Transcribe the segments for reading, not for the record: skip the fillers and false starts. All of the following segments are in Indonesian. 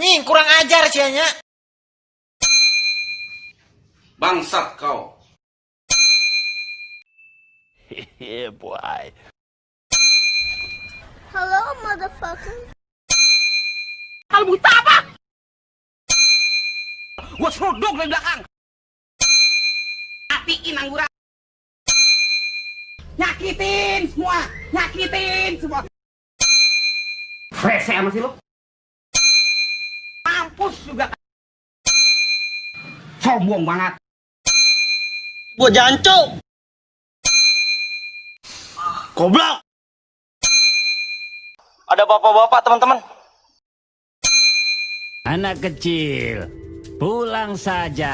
Anjing, kurang ajar sianya. Bangsat kau. Yeah, boy. Hello, motherfucker. Hal buta apa? Gua seruduk dari belakang. Matiin angguran. Nyakitin semua. Fresh sama sih lo. Mampus juga. Sombong banget. Gua jancuk. Goblok. Ada bapak-bapak, teman-teman. Anak kecil, pulang saja.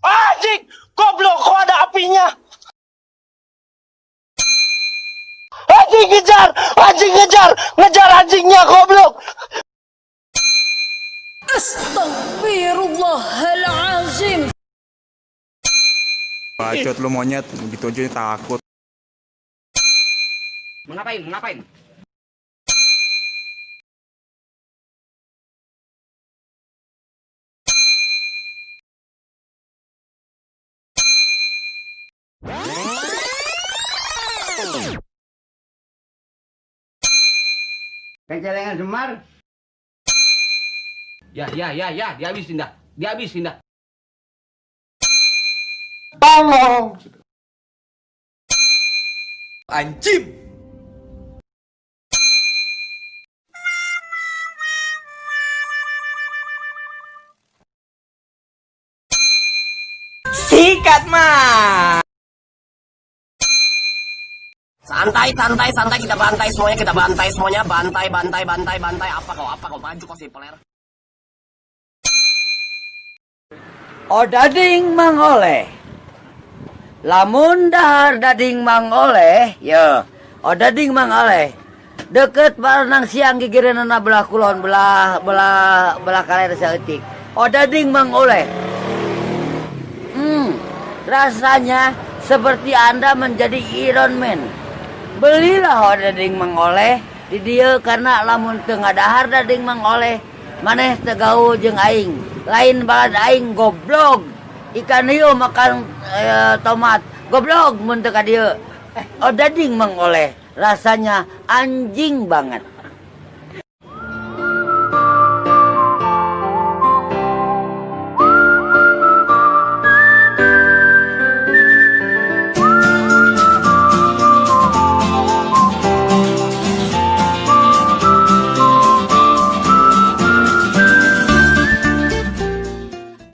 Anjing, goblok, kok ada apinya? Anjing ngejar anjingnya, goblok. Astaghfirullahalazim. Bacot lu monyet, gitu aja takut. Ngapain? Kencelengan Semar. Ya, dihabisin dah. Tolong. Anjing. Sikat mah. Santai, kita bantai semuanya, bantai. Apa kau maju kau si peler. Dading mangoleh. Lamun dahar dading mangoleh, ya. Dading mangoleh. Deket barenang siang gigireunana belah kulon, belah kaler saeutik. Dading mangoleh. Rasanya seperti Anda menjadi Iron Man. Belilah dading mangoleh di dieu karena lamun teu ngadahar dading mangoleh maneh teu gaul jeung aing. Lain balad aing goblok. Ikan hiu makan tomat. Goblok mun teu ka dieu. Dading mangoleh rasanya anjing banget.